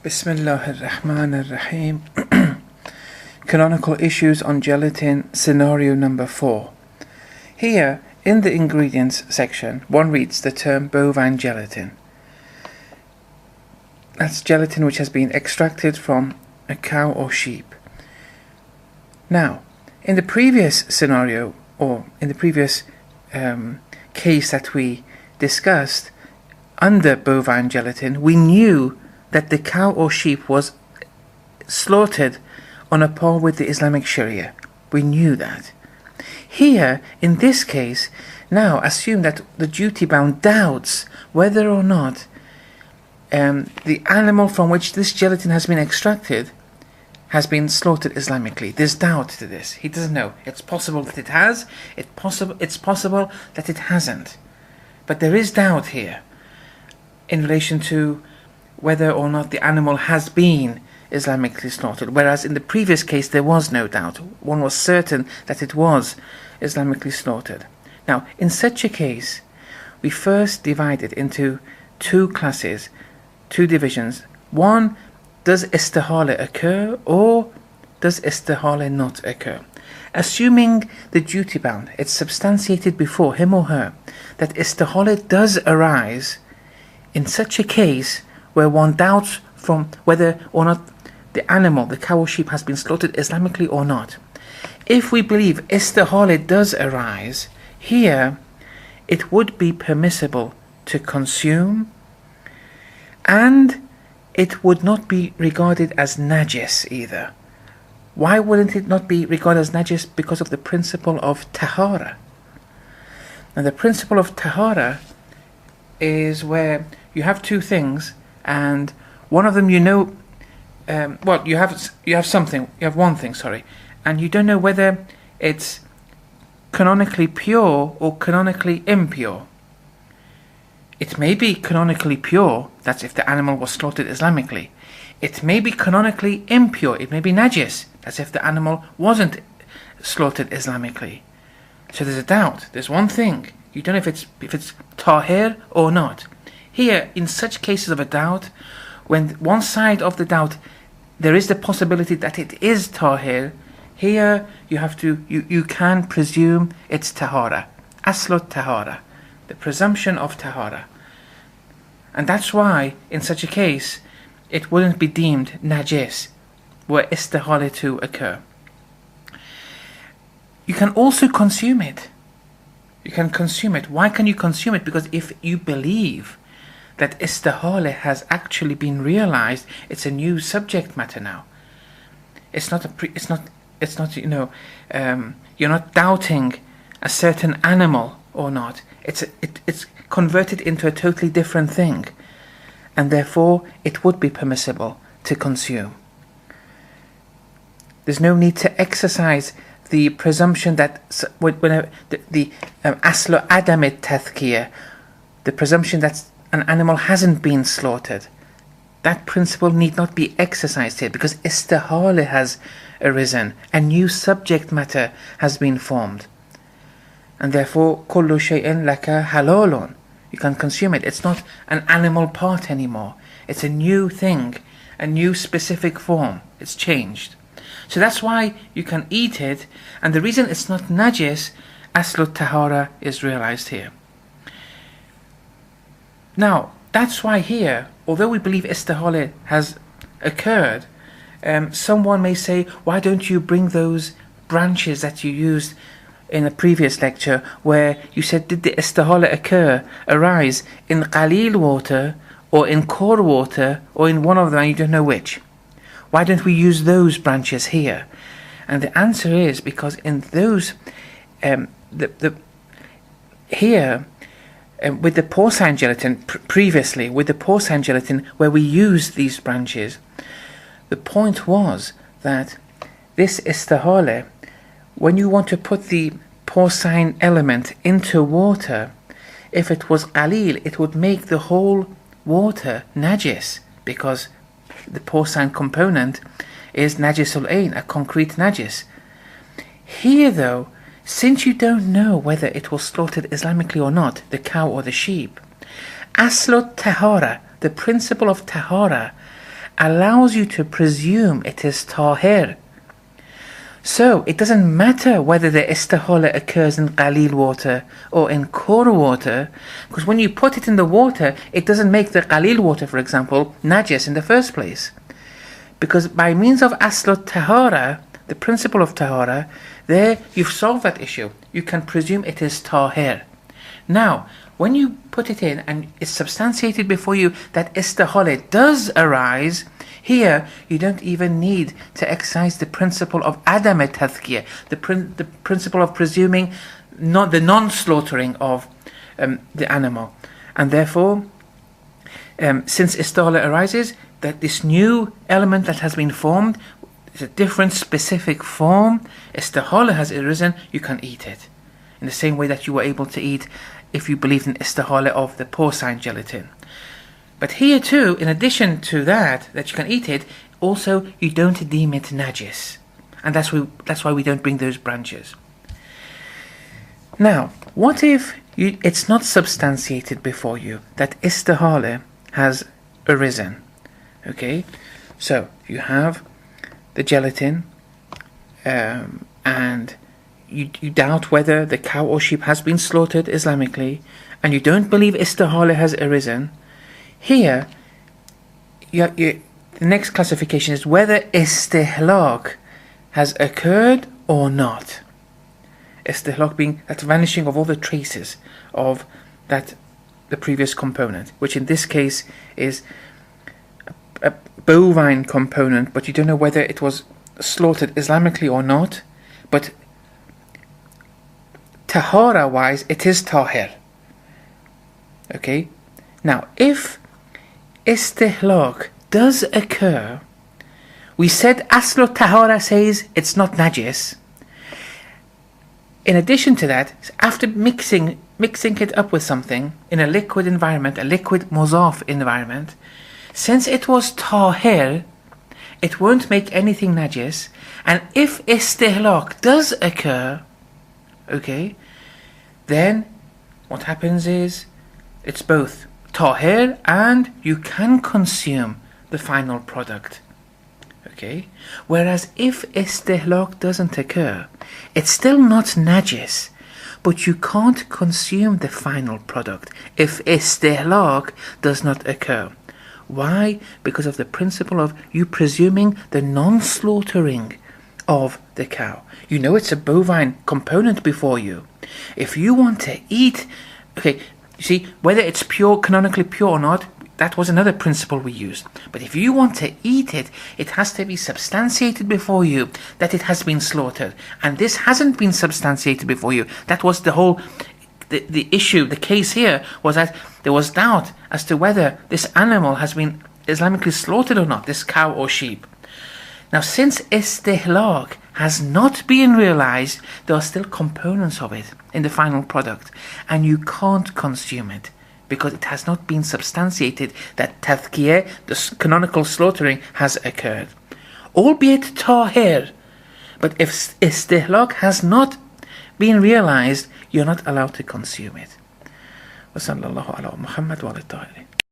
Bismillah ar-Rahman ar-Rahim. Canonical issues on gelatin, scenario number 4. Here, in the ingredients section, one reads the term bovine gelatin. That's gelatin which has been extracted from a cow or sheep. Now, in the previous scenario, or in the previous case that we discussed, under bovine gelatin, we knew that the cow or sheep was slaughtered on a par with the Islamic Sharia. We knew that. Here, in this case, now assume that the duty-bound doubts whether or not the animal from which this gelatin has been extracted has been slaughtered Islamically. There's doubt to this. He doesn't know. It's possible that it has. It's possible that it hasn't. But there is doubt here in relation to whether or not the animal has been Islamically slaughtered, whereas in the previous case there was no doubt. One was certain that it was Islamically slaughtered. Now, in such a case, we first divide it into two classes, two divisions. One, does istihala occur or does istihala not occur? Assuming the duty-bound, it's substantiated before him or her that istihala does arise in such a case where one doubts from whether or not the animal, the cow or sheep, has been slaughtered Islamically or not. If we believe istihala does arise, here it would be permissible to consume, and it would not be regarded as najis either. Why wouldn't it not be regarded as najis? Because of the principle of tahara. And the principle of tahara is where you have two things, and one of them you have something, you have one thing, and you don't know whether it's canonically pure or canonically impure. It may be canonically pure, that's if the animal was slaughtered Islamically. It may be canonically impure, it may be najis, that's if the animal wasn't slaughtered Islamically. So there's a doubt, there's one thing, you don't know if it's tahir or not. Here, in such cases of a doubt, when one side of the doubt, there is the possibility that it is tahir, here you can presume it's tahara. Aslut tahara. The presumption of tahara. And that's why, in such a case, it wouldn't be deemed najis, were istihala to occur. You can also consume it. You can consume it. Why can you consume it? Because if you believe that istihala has actually been realized, it's a new subject matter now. You're not doubting a certain animal or not. It's converted into a totally different thing, and therefore it would be permissible to consume. There's no need to exercise the presumption that the aslu adamit tathkiyah, the presumption that an animal hasn't been slaughtered. That principle need not be exercised here because istihala has arisen, a new subject matter has been formed, and therefore kullu shay'in laka halalun. You can consume it. It's not an animal part anymore. It's a new thing, a new specific form. It's changed. So that's why you can eat it, and the reason it's not najis, aslut tahara, is realized here. Now, that's why here, although we believe istihala has occurred, someone may say, why don't you bring those branches that you used in a previous lecture where you said, did the istihala arise in qalil water or in core water or in one of them, you don't know which? Why don't we use those branches here? And the answer is because in those, here, with the porcine gelatin, previously with the porcine gelatin where we used these branches, the point was that this istihala, when you want to put the porcine element into water, if it was qalil, it would make the whole water najis, because the porcine component is najisul ain, a concrete najis. Here though, since you don't know whether it was slaughtered Islamically or not, the cow or the sheep, aslut tahara, the principle of tahara, allows you to presume it is tahir. So it doesn't matter whether the istihala occurs in qalil water or in khur water, because when you put it in the water, it doesn't make the qalil water, for example, najis in the first place. Because by means of aslu tahara, the principle of tahara, there you've solved that issue. You can presume it is tahir. Now, when you put it in and it's substantiated before you that istihala does arise, here you don't even need to exercise the principle of adam tadhkiyah, the principle of presuming not the non-slaughtering of the animal. And therefore, since istihala arises, that this new element that has been formed is a different specific form, istihala has arisen, you can eat it. In the same way that you were able to eat if you believed in istihala of the porcine gelatin. But here too, in addition to that you can eat it, also you don't deem it najis. And that's why we don't bring those branches. Now, what if it's not substantiated before you that istihala has arisen? Okay, so you have the gelatin, and you doubt whether the cow or sheep has been slaughtered Islamically, and you don't believe istihala has arisen. Here, the next classification is whether istihlaq has occurred or not. Istihlaq being that vanishing of all the traces of the previous component, which in this case is a bovine component, but you don't know whether it was slaughtered Islamically or not. But tahara-wise, it is tahir. Okay? Now, if istihlaq does occur, we said aslu tahara says it's not najis. In addition to that, after mixing it up with something in a liquid environment, a liquid muzaf environment, since it was tahir, it won't make anything najis. And if istihlaq does occur, okay, then what happens is it's both tahir and you can consume the final product. Okay? Whereas if istihlaq doesn't occur, it's still not najis, but you can't consume the final product if istihlaq does not occur. Why? Because of the principle of you presuming the non-slaughtering of the cow. You know it's a bovine component before you. If you want to eat, okay, you see, whether it's pure, canonically pure or not, that was another principle we used. But if you want to eat it, it has to be substantiated before you that it has been slaughtered. And this hasn't been substantiated before you. That was the whole, the issue, the case here was that there was doubt as to whether this animal has been Islamically slaughtered or not, this cow or sheep. Now, since istihlaq has not been realized, there are still components of it in the final product, and you can't consume it because it has not been substantiated that tadhkiyah, the canonical slaughtering, has occurred. Albeit tahir, but if istihlaq has not been realized, you're not allowed to consume it. وصلى الله على محمد وعلى الطاهرين.